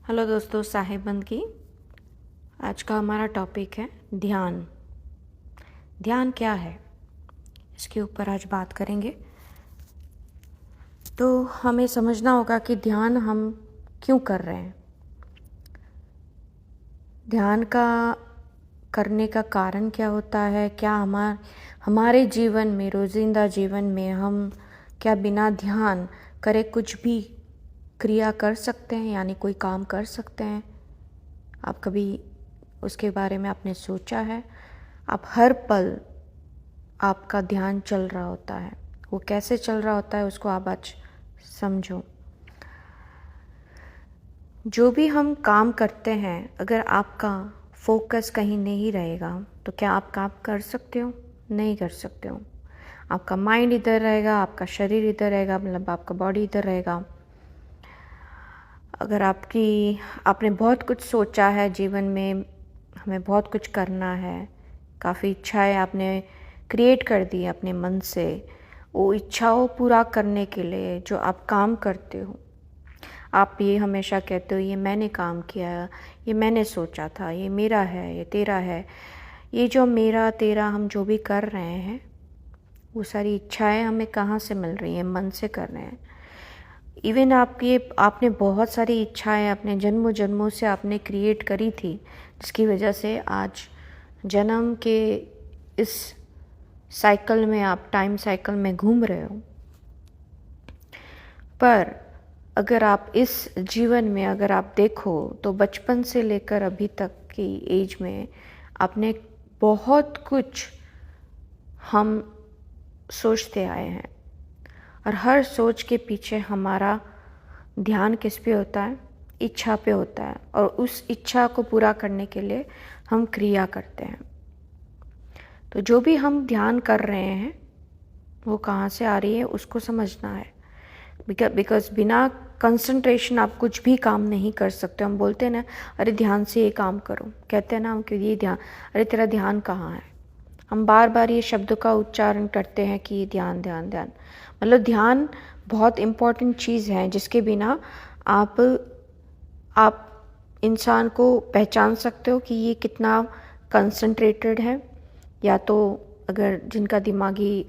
Hello दोस्तों, साहिबंद की आज का हमारा टॉपिक है ध्यान। ध्यान क्या है, इसके ऊपर आज बात करेंगे। तो हमें समझना होगा कि ध्यान हम क्यों कर रहे हैं। ध्यान का करने का कारण क्या होता है, क्या हमारे जीवन में, रोज़िंदा जीवन में हम क्या बिना ध्यान करे कुछ भी क्रिया कर सकते हैं, यानी कोई काम कर सकते हैं। आप कभी उसके बारे में आपने सोचा है? आप हर पल आपका ध्यान चल रहा होता है, वो कैसे चल रहा होता है उसको आप आज समझो। जो भी हम काम करते हैं, अगर आपका फोकस कहीं नहीं रहेगा तो क्या आप काम कर सकते हो? नहीं कर सकते हो। आपका माइंड इधर रहेगा, आपका शरीर इधर रहेगा, मतलब आपका बॉडी इधर रहेगा। अगर आपने बहुत कुछ सोचा है जीवन में, हमें बहुत कुछ करना है, काफ़ी इच्छाएं आपने क्रिएट कर दी अपने मन से, वो इच्छाओं पूरा करने के लिए जो आप काम करते हो, आप ये हमेशा कहते हो ये मैंने काम किया, ये मैंने सोचा था, ये मेरा है, ये तेरा है। ये जो मेरा तेरा हम जो भी कर रहे हैं, वो सारी इच्छाएं हमें कहाँ से मिल रही हैं? मन से कर रहे हैं। इवन आपने बहुत सारी इच्छाएं अपने जन्मों जन्मों से आपने क्रिएट करी थी, जिसकी वजह से आज जन्म के इस साइकिल में, आप टाइम साइकिल में घूम रहे हो। पर अगर आप इस जीवन में अगर आप देखो तो बचपन से लेकर अभी तक की एज में आपने बहुत कुछ हम सोचते आए हैं, और हर सोच के पीछे हमारा ध्यान किस पे होता है? इच्छा पे होता है, और उस इच्छा को पूरा करने के लिए हम क्रिया करते हैं। तो जो भी हम ध्यान कर रहे हैं वो कहाँ से आ रही है उसको समझना है। बिकॉज बिना कंसंट्रेशन आप कुछ भी काम नहीं कर सकते। हम बोलते हैं ना, अरे ध्यान से ये काम करो, कहते हैं ना हम कि ये ध्यान, अरे तेरा ध्यान कहाँ है? हम बार बार ये शब्द का उच्चारण करते हैं कि ध्यान ध्यान ध्यान। मतलब ध्यान बहुत इम्पॉर्टेंट चीज़ है, जिसके बिना आप इंसान को पहचान सकते हो कि ये कितना कंसंट्रेटेड है। या तो अगर जिनका दिमागी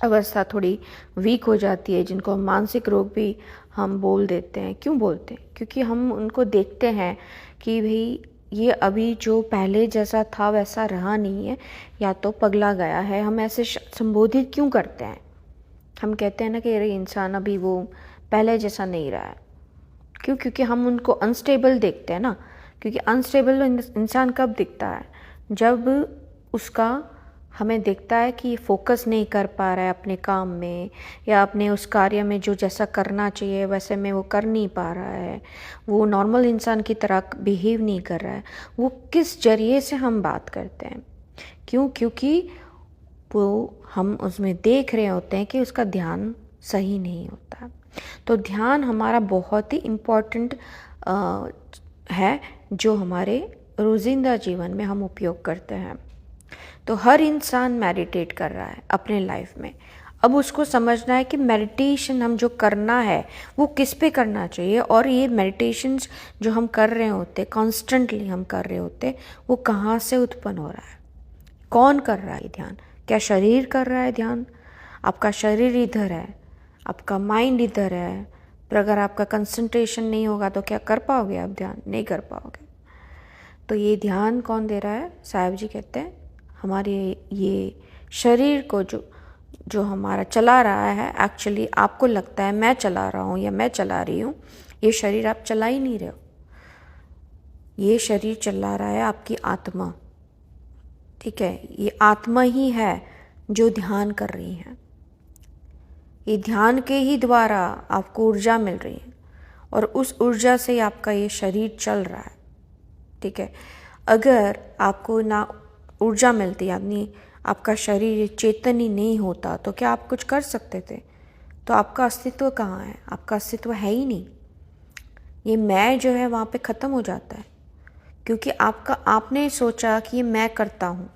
अवस्था थोड़ी वीक हो जाती है, जिनको मानसिक रोग भी हम बोल देते हैं। क्यों बोलते हैं? क्योंकि हम उनको देखते हैं कि भाई ये अभी जो पहले जैसा था वैसा रहा नहीं है, या तो पगला गया है। हम ऐसे संबोधित क्यों करते हैं? हम कहते हैं ना कि अरे इंसान अभी वो पहले जैसा नहीं रहा है। क्यों? क्योंकि हम उनको अनस्टेबल देखते हैं ना। क्योंकि अनस्टेबल इंसान कब दिखता है? जब उसका हमें देखता है कि फोकस नहीं कर पा रहा है अपने काम में, या अपने उस कार्य में जो जैसा करना चाहिए वैसे में वो कर नहीं पा रहा है, वो नॉर्मल इंसान की तरह बिहेव नहीं कर रहा है। वो किस जरिए से हम बात करते हैं? क्यों? क्योंकि वो हम उसमें देख रहे होते हैं कि उसका ध्यान सही नहीं होता। तो ध्यान हमारा बहुत ही इम्पोर्टेंट है, जो हमारे रोज़िंदा जीवन में हम उपयोग करते हैं। तो हर इंसान मेडिटेट कर रहा है अपने लाइफ में। अब उसको समझना है कि मेडिटेशन हम जो करना है वो किस पे करना चाहिए, और ये मेडिटेशंस जो हम कर रहे होते, कॉन्स्टेंटली हम कर रहे होते, वो कहाँ से उत्पन्न हो रहा है? कौन कर रहा है ध्यान? क्या शरीर कर रहा है ध्यान? आपका शरीर इधर है, आपका माइंड इधर है, पर अगर आपका कंसंट्रेशन नहीं होगा तो क्या कर पाओगे आप ध्यान? नहीं कर पाओगे। तो ये ध्यान कौन दे रहा है? साहिब जी कहते हैं हमारे ये शरीर को जो हमारा चला रहा है। एक्चुअली आपको लगता है मैं चला रहा हूँ या मैं चला रही हूँ, ये शरीर आप चला ही नहीं रहे हो। ये शरीर चला रहा है आपकी आत्मा। ठीक है, ये आत्मा ही है जो ध्यान कर रही है। ये ध्यान के ही द्वारा आपको ऊर्जा मिल रही है, और उस ऊर्जा से आपका ये शरीर चल रहा है। ठीक है, अगर आपको ना ऊर्जा मिलती, यानी आपका शरीर चेतन ही नहीं होता, तो क्या आप कुछ कर सकते थे? तो आपका अस्तित्व कहाँ है? आपका अस्तित्व है ही नहीं। ये मैं जो है वहाँ पे ख़त्म हो जाता है, क्योंकि आपने सोचा कि ये मैं करता हूँ।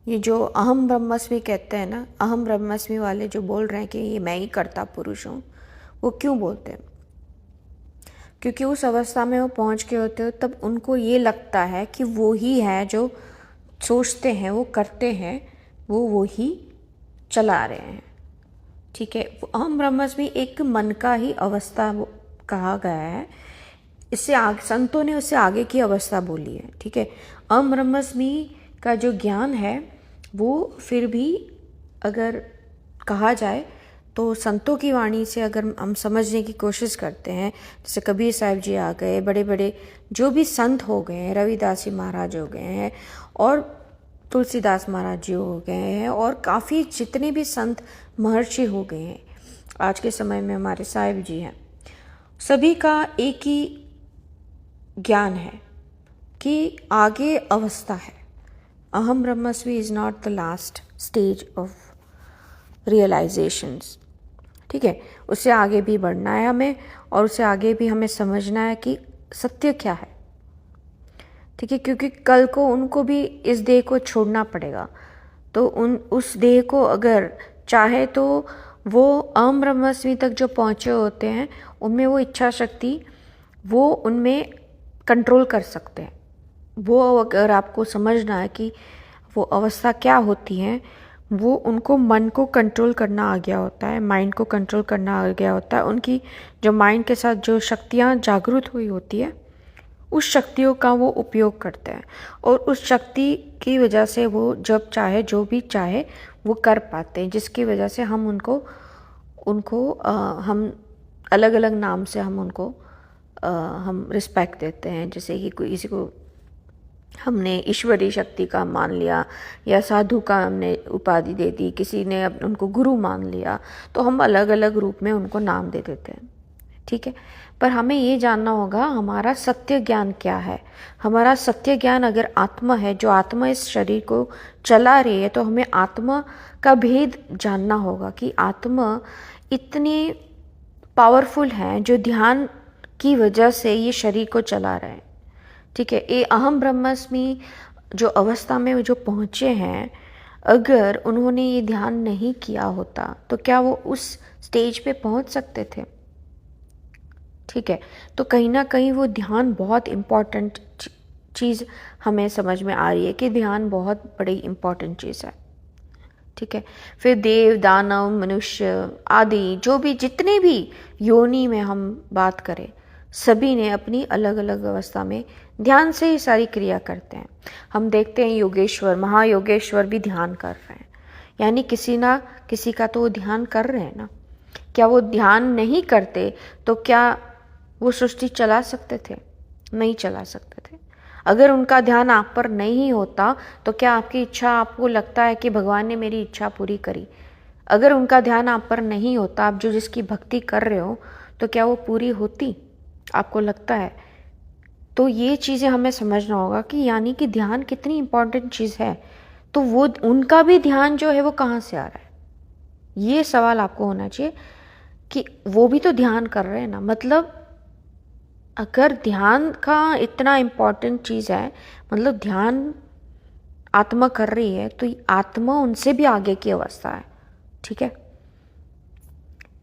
ये जो अहम ब्रह्मस्मि कहते हैं ना, अहम ब्रह्मस्मि वाले जो बोल रहे हैं कि ये मैं ही करता पुरुष हूँ, वो क्यों बोलते हैं? क्योंकि उस अवस्था में वो पहुंच गए होते हो तब उनको ये लगता है कि वो ही है जो सोचते हैं, वो करते हैं, वो ही चला रहे हैं। ठीक है, अहम ब्रह्मस्मि एक मन का ही अवस्था कहा गया है। इससे आगे संतों ने उससे आगे की अवस्था बोली है। ठीक है, अहम ब्रह्मस्मि का जो ज्ञान है वो फिर भी अगर कहा जाए तो संतों की वाणी से अगर हम समझने की कोशिश करते हैं, जैसे कबीर साहिब जी आ गए, बड़े बड़े जो भी संत हो गए हैं, रविदास जी महाराज हो गए हैं और तुलसीदास महाराज जी हो गए हैं और काफ़ी जितने भी संत महर्षि हो गए हैं आज के समय में, हमारे साहिब जी हैं, सभी का एक ही ज्ञान है कि आगे अवस्था है। अहम ब्रह्मस्मि is not the last stage of realisations. ठीक है, उससे आगे भी बढ़ना है हमें और उससे आगे भी हमें समझना है कि सत्य क्या है। ठीक है, क्योंकि कल को उनको भी इस देह को छोड़ना पड़ेगा, तो उस देह को अगर चाहे तो वो अहम ब्रह्मस्मि तक जो पहुँचे होते हैं उनमें वो इच्छा शक्ति वो उनमें कंट्रोल कर सकते हैं। वो अगर आपको समझना है कि वो अवस्था क्या होती है, वो उनको मन को कंट्रोल करना आ गया होता है, माइंड को कंट्रोल करना आ गया होता है। उनकी जो माइंड के साथ जो शक्तियाँ जागृत हुई होती है उस शक्तियों का वो उपयोग करते हैं और उस शक्ति की वजह से वो जब चाहे जो भी चाहे वो कर पाते हैं, जिसकी वजह से हम उनको हम अलग अलग नाम से हम उनको हम रिस्पेक्ट देते हैं। जैसे कि कोई किसी को हमने ईश्वरीय शक्ति का मान लिया या साधु का हमने उपाधि दे दी, किसी ने उनको गुरु मान लिया, तो हम अलग अलग रूप में उनको नाम दे देते हैं। ठीक है, पर हमें ये जानना होगा हमारा सत्य ज्ञान क्या है। हमारा सत्य ज्ञान अगर आत्मा है, जो आत्मा इस शरीर को चला रही है, तो हमें आत्मा का भेद जानना होगा कि आत्मा इतनी पावरफुल है जो ध्यान की वजह से ये शरीर को चला रहे हैं। ठीक है, ये अहम ब्रह्मस्मि जो अवस्था में जो पहुँचे हैं, अगर उन्होंने ये ध्यान नहीं किया होता तो क्या वो उस स्टेज पे पहुँच सकते थे? ठीक है, तो कहीं ना कहीं वो ध्यान बहुत इम्पॉर्टेंट चीज़ हमें समझ में आ रही है कि ध्यान बहुत बड़ी इम्पॉर्टेंट चीज़ है। ठीक है, फिर देव दानव मनुष्य आदि जो भी जितने भी योनि में हम बात करें, सभी ने अपनी अलग अलग अवस्था में ध्यान से ही सारी क्रिया करते हैं। हम देखते हैं योगेश्वर महायोगेश्वर भी ध्यान कर रहे हैं, यानी किसी ना किसी का तो वो ध्यान कर रहे हैं ना। क्या वो ध्यान नहीं करते तो क्या वो सृष्टि चला सकते थे? नहीं चला सकते थे। अगर उनका ध्यान आप पर नहीं होता तो क्या आपकी इच्छा, आपको लगता है कि भगवान ने मेरी इच्छा पूरी करी? अगर उनका ध्यान आप पर नहीं होता, आप जो जिसकी भक्ति कर रहे हो, तो क्या वो पूरी होती? आपको लगता है? तो ये चीज़ें हमें समझना होगा कि यानी कि ध्यान कितनी इम्पॉर्टेंट चीज़ है। तो वो उनका भी ध्यान जो है वो कहाँ से आ रहा है, ये सवाल आपको होना चाहिए कि वो भी तो ध्यान कर रहे हैं ना। मतलब अगर ध्यान का इतना इम्पॉर्टेंट चीज़ है, मतलब ध्यान आत्मा कर रही है, तो आत्मा उनसे भी आगे की अवस्था है। ठीक है,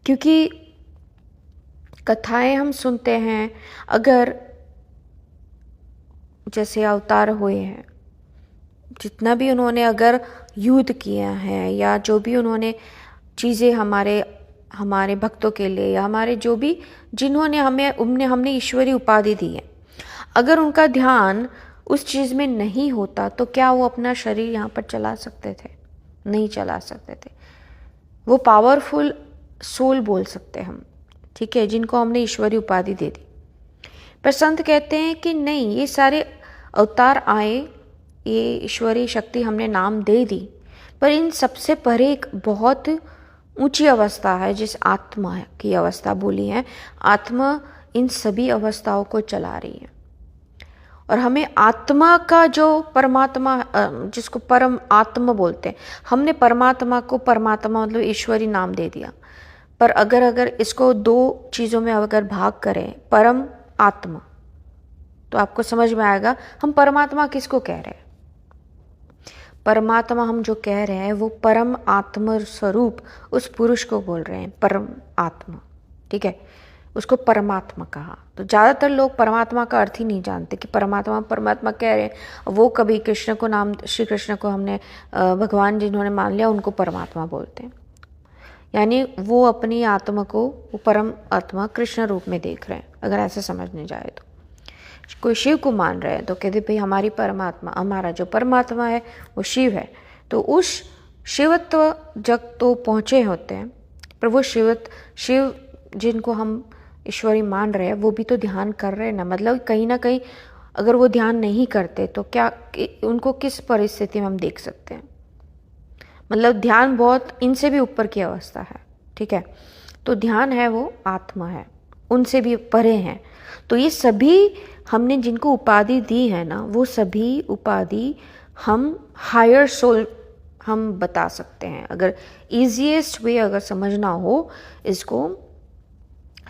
क्योंकि कथाएं हम सुनते हैं, अगर जैसे अवतार हुए हैं, जितना भी उन्होंने अगर युद्ध किया है या जो भी उन्होंने चीज़ें हमारे भक्तों के लिए या हमारे जो भी जिन्होंने हमने ईश्वरीय उपाधि दी है, अगर उनका ध्यान उस चीज़ में नहीं होता तो क्या वो अपना शरीर यहाँ पर चला सकते थे? नहीं चला सकते थे। वो पावरफुल सोल बोल सकते हैं हम, ठीक है, जिनको हमने ईश्वरीय उपाधि दे दी। पर संत कहते हैं कि नहीं, ये सारे अवतार आए, ये ईश्वरीय शक्ति हमने नाम दे दी, पर इन सबसे परे एक बहुत ऊंची अवस्था है जिस आत्मा की अवस्था बोली है। आत्मा इन सभी अवस्थाओं को चला रही है और हमें आत्मा का जो परमात्मा, जिसको परम आत्मा बोलते हैं, हमने परमात्मा को परमात्मा मतलब ईश्वरी नाम दे दिया। पर अगर इसको दो चीज़ों में अगर भाग करें, परम आत्मा, तो आपको समझ में आएगा हम परमात्मा किसको कह रहे हैं। परमात्मा हम जो कह रहे हैं वो परम आत्म स्वरूप उस पुरुष को बोल रहे हैं, परम आत्मा। ठीक है, उसको परमात्मा कहा। तो ज़्यादातर लोग परमात्मा का अर्थ ही नहीं जानते कि परमात्मा परमात्मा कह रहे हैं। वो कभी कृष्ण को नाम, श्री कृष्ण को हमने भगवान जिन्होंने मान लिया उनको परमात्मा बोलते हैं, यानी वो अपनी आत्मा को, वो परम आत्मा कृष्ण रूप में देख रहे हैं। अगर ऐसे समझने जाए तो कोई शिव को मान रहे हैं तो कहते भाई हमारी परमात्मा, हमारा जो परमात्मा है वो शिव है। तो उस शिवत्व जग तो पहुँचे होते हैं, पर वो शिव जिनको हम ईश्वरी मान रहे हैं वो भी तो ध्यान कर रहे हैं ना। मतलब कहीं ना कहीं अगर वो ध्यान नहीं करते तो क्या उनको किस परिस्थिति में हम देख सकते हैं। मतलब ध्यान बहुत इनसे भी ऊपर की अवस्था है, ठीक है। तो ध्यान है वो आत्मा है, उनसे भी परे हैं। तो ये सभी हमने जिनको उपाधि दी है ना, वो सभी उपाधि हम हायर सोल हम बता सकते हैं। अगर ईजीएस्ट वे अगर समझना हो इसको,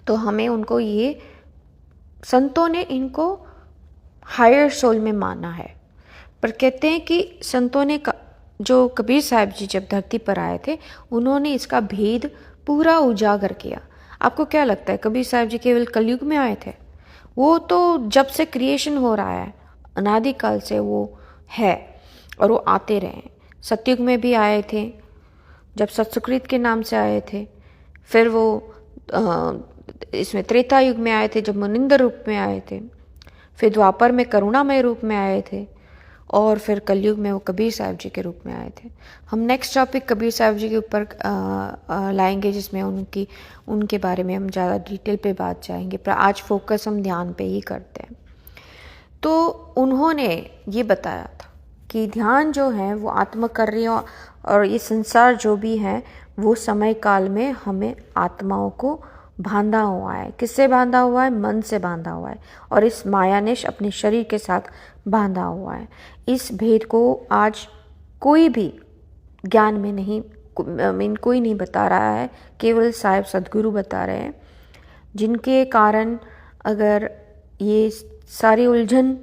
तो हमें उनको, ये संतों ने इनको हायर सोल में माना है। पर कहते हैं कि संतों ने जो कबीर साहब जी जब धरती पर आए थे उन्होंने इसका भेद पूरा उजागर किया। आपको क्या लगता है कबीर साहब जी केवल कलयुग में आए थे? वो तो जब से क्रिएशन हो रहा है अनादिकाल से वो है और वो आते रहे। सतयुग में भी आए थे जब सत्सुकृत के नाम से आए थे, फिर वो इसमें त्रेता युग में आए थे जब मुनिंदर रूप में आए थे, फिर द्वापर में करुणामय रूप में आए थे, और फिर कलयुग में वो कबीर साहब जी के रूप में आए थे। हम नेक्स्ट टॉपिक कबीर साहब जी के ऊपर लाएंगे जिसमें उनके बारे में हम ज़्यादा डिटेल पे बात जाएंगे, पर आज फोकस हम ध्यान पे ही करते हैं। तो उन्होंने ये बताया था कि ध्यान जो है वो आत्मा कर रही है, और ये संसार जो भी है वो समय काल में हमें आत्माओं को बांधा हुआ है। किससे बांधा हुआ है? मन से बांधा हुआ है, और इस मायानेश अपने शरीर के साथ बांधा हुआ है। इस भेद को आज कोई भी ज्ञान में नहीं, कोई नहीं बता रहा है, केवल साहिब सदगुरु बता रहे हैं, जिनके कारण अगर ये सारी उलझन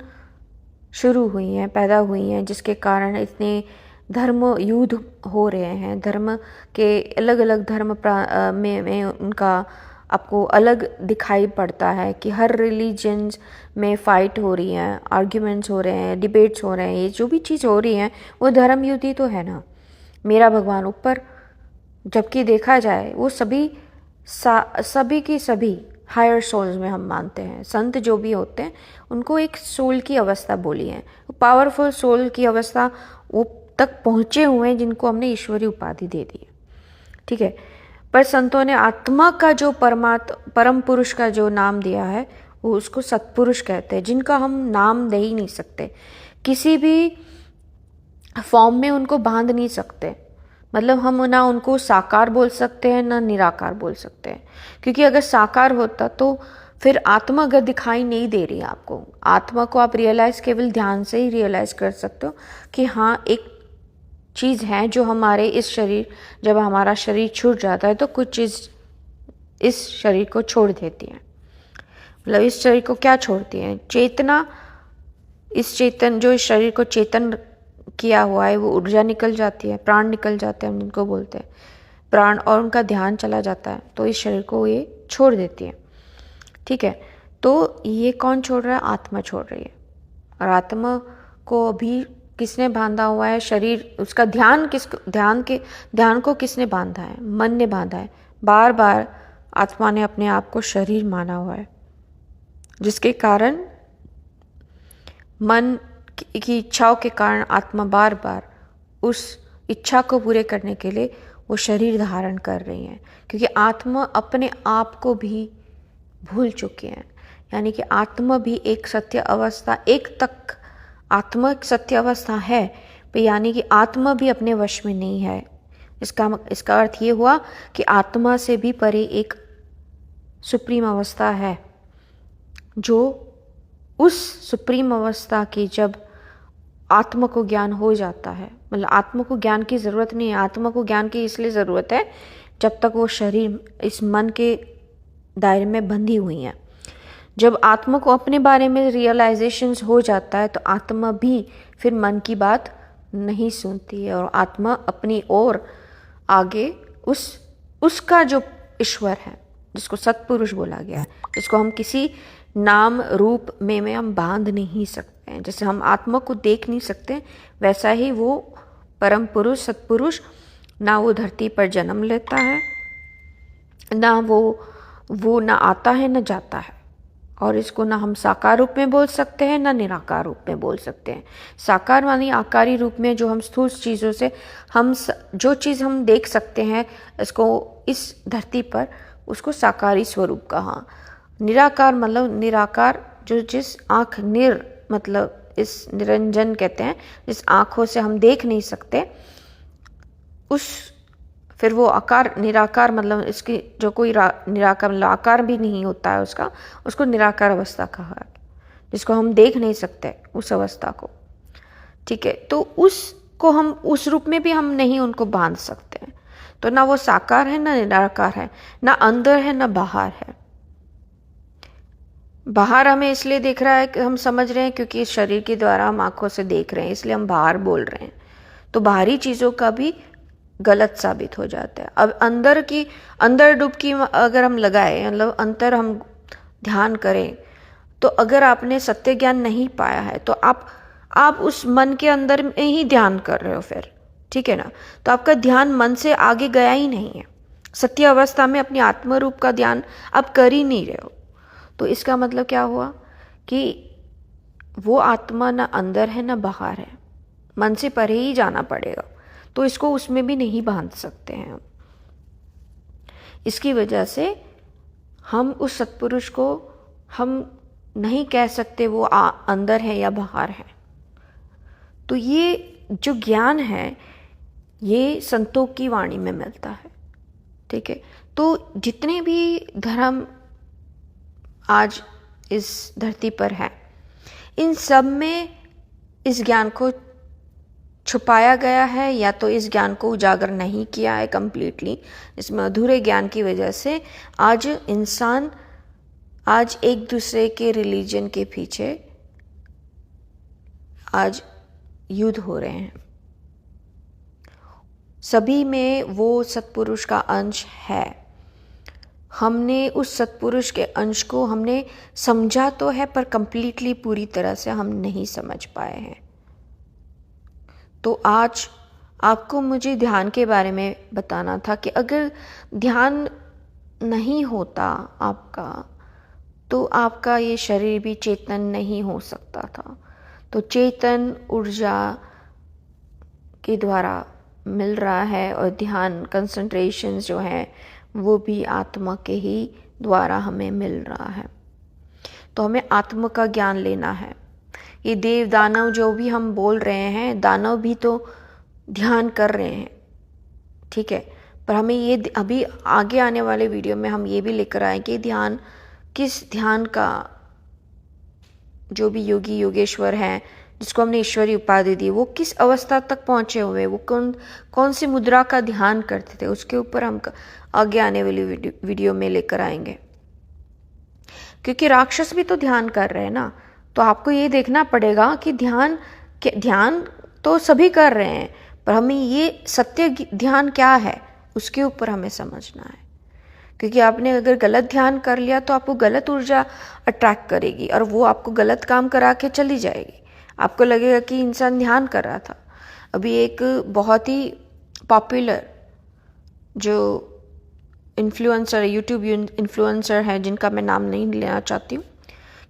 शुरू हुई हैं, पैदा हुई हैं, जिसके कारण इतने धर्म युद्ध हो रहे हैं। धर्म के अलग अलग धर्म में उनका आपको अलग दिखाई पड़ता है कि हर रिलीजन्स में फ़ाइट हो रही हैं, आर्ग्यूमेंट्स हो रहे हैं, डिबेट्स हो रहे हैं। ये जो भी चीज़ हो रही है वो धर्म युद्ध ही तो है ना। मेरा भगवान ऊपर, जबकि देखा जाए वो सभी की सभी हायर सोल्स में हम मानते हैं। संत जो भी होते हैं उनको एक सोल की अवस्था बोली है, पावरफुल सोल की अवस्था वो तक पहुँचे हुए हैं जिनको हमने ईश्वरी उपाधि दे दी है, ठीक है। पर संतों ने आत्मा का जो परम पुरुष का जो नाम दिया है वो उसको सत्पुरुष कहते हैं, जिनका हम नाम दे ही नहीं सकते, किसी भी फॉर्म में उनको बांध नहीं सकते। मतलब हम ना उनको साकार बोल सकते हैं ना निराकार बोल सकते हैं, क्योंकि अगर साकार होता तो फिर आत्मा अगर दिखाई नहीं दे रही है आपको, आत्मा को आप रियलाइज़ केवल ध्यान से ही रियलाइज़ कर सकते हो कि हाँ एक चीज़ है जो हमारे इस शरीर, जब हमारा शरीर छूट जाता है तो कुछ चीज़ इस शरीर को छोड़ देती है। मतलब इस शरीर को क्या छोड़ती है? चेतना। इस चेतन जो इस शरीर को चेतन किया हुआ है वो ऊर्जा निकल जाती है, प्राण निकल जाते हैं, हम उनको बोलते हैं प्राण, और उनका ध्यान चला जाता है तो इस शरीर को ये छोड़ देती है, ठीक है। तो ये कौन छोड़ रहा है? आत्मा छोड़ रही है। और आत्मा को अभी किसने बांधा हुआ है? शरीर, उसका ध्यान को किसने बांधा है? मन ने बांधा है। बार बार आत्मा ने अपने आप को शरीर माना हुआ है, जिसके कारण मन की इच्छाओं के कारण आत्मा बार बार उस इच्छा को पूरे करने के लिए वो शरीर धारण कर रही है, क्योंकि आत्मा अपने आप को भी भूल चुकी है। यानी कि आत्मा भी एक सत्य अवस्था, एक तक आत्मा एक सत्य अवस्था है, पर यानी कि आत्मा भी अपने वश में नहीं है। इसका अर्थ ये हुआ कि आत्मा से भी परे एक सुप्रीम अवस्था है, जो उस सुप्रीम अवस्था की जब आत्मा को ज्ञान हो जाता है, मतलब आत्मा को ज्ञान की ज़रूरत नहीं है, आत्मा को ज्ञान की इसलिए ज़रूरत है जब तक वो शरीर इस मन के दायरे में बंधी हुई है। जब आत्मा को अपने बारे में रियलाइजेशंस हो जाता है तो आत्मा भी फिर मन की बात नहीं सुनती है, और आत्मा अपनी ओर आगे उसका जो ईश्वर है जिसको सत्पुरुष बोला गया है, जिसको हम किसी नाम रूप में हम बांध नहीं सकते हैं। जैसे हम आत्मा को देख नहीं सकते, वैसा ही वो परम पुरुष सत्पुरुष ना वो धरती पर जन्म लेता है, ना वो ना आता है ना जाता है। और इसको ना हम साकार रूप में बोल सकते हैं ना निराकार रूप में बोल सकते हैं। साकार मानी आकारी रूप में जो हम स्थूल चीज़ों से हम जो चीज़ हम देख सकते हैं इसको इस धरती पर, उसको साकारी स्वरूप कहा। निराकार मतलब निराकार जो जिस आँख मतलब इस निरंजन कहते हैं, जिस आँखों से हम देख नहीं सकते, उस फिर वो आकार निराकार मतलब इसकी जो कोई निराकार मतलब आकार भी नहीं होता है उसका, उसको निराकार अवस्था कहा है, जिसको हम देख नहीं सकते उस अवस्था को। ठीक है, तो उसको हम उस रूप में भी हम नहीं उनको बांध सकते हैं। तो ना वो साकार है ना निराकार है, ना अंदर है ना बाहर है। बाहर हमें इसलिए दिख रहा है कि हम समझ रहे हैं क्योंकि इस शरीर के द्वारा हम आंखों से देख रहे हैं, इसलिए हम बाहर बोल रहे हैं। तो बाहरी चीज़ों का भी गलत साबित हो जाता है। अब अंदर डुबकी अगर हम लगाए, मतलब अंतर हम ध्यान करें, तो अगर आपने सत्य ज्ञान नहीं पाया है तो आप उस मन के अंदर में ही ध्यान कर रहे हो फिर, ठीक है ना। तो आपका ध्यान मन से आगे गया ही नहीं है। सत्य अवस्था में अपनी आत्म रूप का ध्यान आप कर ही नहीं रहे हो। तो इसका मतलब क्या हुआ कि वो आत्मा ना अंदर है ना बाहर है, मन से परे ही जाना पड़ेगा। तो इसको उसमें भी नहीं बांध सकते हैं। इसकी वजह से हम उस सत्पुरुष को हम नहीं कह सकते वो अंदर है या बाहर है। तो ये जो ज्ञान है ये संतों की वाणी में मिलता है, ठीक है। तो जितने भी धर्म आज इस धरती पर है, इन सब में इस ज्ञान को छुपाया गया है, या तो इस ज्ञान को उजागर नहीं किया है कंप्लीटली। इसमें अधूरे ज्ञान की वजह से आज इंसान आज एक दूसरे के रिलीजन के पीछे आज युद्ध हो रहे हैं। सभी में वो सत्पुरुष का अंश है। हमने उस सत्पुरुष के अंश को हमने समझा तो है, पर कंप्लीटली पूरी तरह से हम नहीं समझ पाए हैं। तो आज आपको मुझे ध्यान के बारे में बताना था कि अगर ध्यान नहीं होता आपका, तो आपका ये शरीर भी चेतन नहीं हो सकता था। तो चेतन ऊर्जा के द्वारा मिल रहा है, और ध्यान कंसंट्रेशन जो है वो भी आत्मा के ही द्वारा हमें मिल रहा है। तो हमें आत्मा का ज्ञान लेना है। ये देव दानव जो भी हम बोल रहे हैं, दानव भी तो ध्यान कर रहे हैं, ठीक है। पर हमें ये अभी आगे आने वाले वीडियो में हम ये भी लेकर आए कि ध्यान किस ध्यान का, जो भी योगी योगेश्वर हैं जिसको हमने ईश्वरी उपाधि दी, वो किस अवस्था तक पहुँचे हुए, वो कौन सी मुद्रा का ध्यान करते थे, उसके ऊपर हम आगे आने वाली वीडियो में लेकर आएंगे। क्योंकि राक्षस भी तो ध्यान कर रहे हैं ना। तो आपको ये देखना पड़ेगा कि ध्यान तो सभी कर रहे हैं, पर हमें ये सत्य ध्यान क्या है उसके ऊपर हमें समझना है। क्योंकि आपने अगर गलत ध्यान कर लिया तो आपको गलत ऊर्जा अट्रैक्ट करेगी, और वो आपको गलत काम करा के चली जाएगी। आपको लगेगा कि इंसान ध्यान कर रहा था। अभी एक बहुत ही पॉपुलर जो इन्फ्लुएंसर, यूट्यूब इन्फ्लुएंसर है, जिनका मैं नाम नहीं लेना चाहती हूँ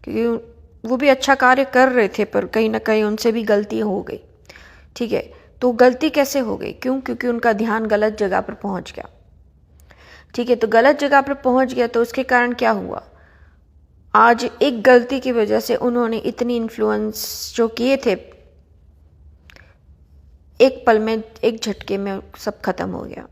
क्योंकि वो भी अच्छा कार्य कर रहे थे, पर कहीं ना कहीं उनसे भी गलती हो गई, ठीक है। तो गलती कैसे हो गई? क्योंकि उनका ध्यान गलत जगह पर पहुंच गया, ठीक है। तो गलत जगह पर पहुंच गया तो उसके कारण क्या हुआ? आज एक गलती की वजह से उन्होंने इतनी इन्फ्लुएंस जो किए थे, एक पल में, एक झटके में सब खत्म हो गया,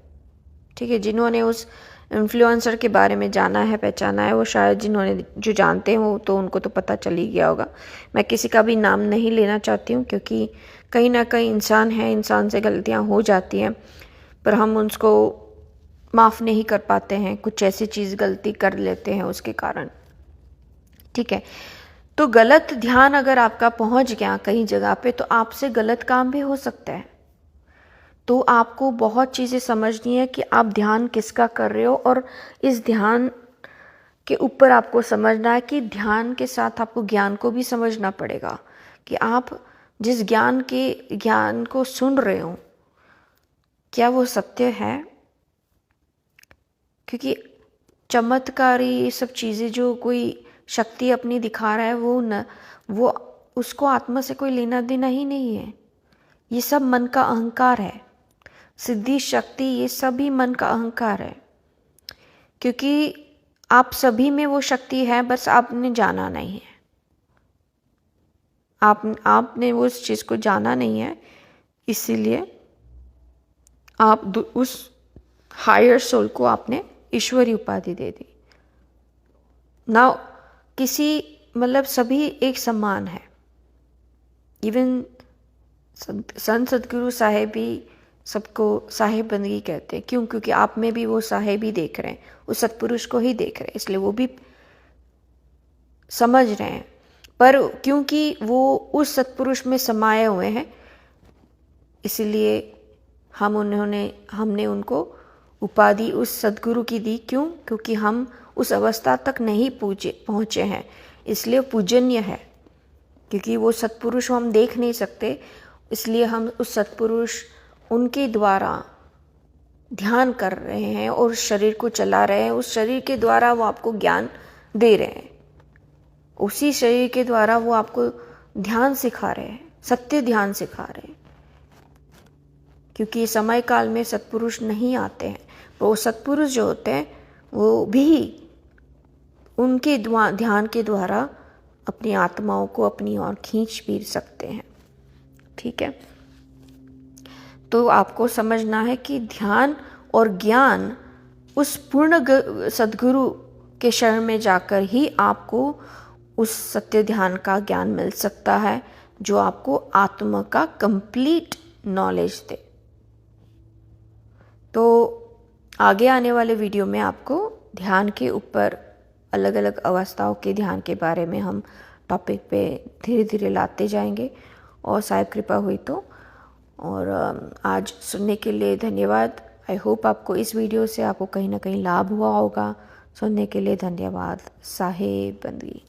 ठीक है। जिन्होंने उस इन्फ्लुएंसर के बारे में जाना है, पहचाना है, वो शायद जिन्होंने जो जानते हो तो उनको तो पता चल ही गया होगा। मैं किसी का भी नाम नहीं लेना चाहती हूँ क्योंकि कहीं ना कहीं इंसान है, इंसान से गलतियाँ हो जाती हैं, पर हम उसको माफ़ नहीं कर पाते हैं। कुछ ऐसी चीज़ गलती कर लेते हैं उसके कारण, ठीक है। तो गलत ध्यान अगर आपका पहुँच गया कहीं जगह पे, तो आपसे गलत काम भी हो सकता है। तो आपको बहुत चीज़ें समझनी है कि आप ध्यान किसका कर रहे हो, और इस ध्यान के ऊपर आपको समझना है कि ध्यान के साथ आपको ज्ञान को भी समझना पड़ेगा कि आप जिस ज्ञान को सुन रहे हो क्या वो सत्य है। क्योंकि चमत्कारी ये सब चीज़ें जो कोई शक्ति अपनी दिखा रहा है वो उसको आत्मा से कोई लेना देना ही नहीं है। ये सब मन का अहंकार है। सिद्धि शक्ति ये सभी मन का अहंकार है। क्योंकि आप सभी में वो शक्ति है, बस आपने जाना नहीं है। आपने वो उस चीज़ को जाना नहीं है, इसीलिए आप उस हायर सोल को आपने ईश्वरी उपाधि दे दी ना। किसी मतलब सभी एक समान है। इवन संत सदगुरु साहेब भी सबको साहेब बंदगी कहते हैं। क्यों? क्योंकि आप में भी वो साहेब ही देख रहे हैं, उस सतपुरुष को ही देख रहे हैं, इसलिए वो भी समझ रहे हैं। पर क्योंकि वो उस सतपुरुष में समाये हुए हैं, इसलिए हमने उनको उपाधि उस सद्गुरु की दी। क्यों? क्योंकि हम उस अवस्था तक नहीं पहुँचे हैं, इसलिए पूजनीय है। क्योंकि वो सत्पुरुष हम देख नहीं सकते, इसलिए हम उस सत्पुरुष उनके द्वारा ध्यान कर रहे हैं और शरीर को चला रहे हैं। उस शरीर के द्वारा वो आपको ज्ञान दे रहे हैं, उसी शरीर के द्वारा वो आपको ध्यान सिखा रहे हैं, सत्य ध्यान सिखा रहे हैं। क्योंकि समय काल में सत्पुरुष नहीं आते हैं, वो सत्पुरुष जो होते हैं वो भी उनके ध्यान के द्वारा अपनी आत्माओं को अपनी ओर खींच भी सकते हैं। ठीक है, तो आपको समझना है कि ध्यान और ज्ञान उस पूर्ण सद्गुरु के शरण में जाकर ही आपको उस सत्य ध्यान का ज्ञान मिल सकता है, जो आपको आत्मा का कंप्लीट नॉलेज दे। तो आगे आने वाले वीडियो में आपको ध्यान के ऊपर अलग अलग अवस्थाओं के ध्यान के बारे में हम टॉपिक पे धीरे धीरे लाते जाएंगे, और साहिब कृपा हुई तो। और आज सुनने के लिए धन्यवाद। आई होप आपको इस वीडियो से आपको कहीं ना कहीं लाभ हुआ होगा। सुनने के लिए धन्यवाद। साहिब बंदगी।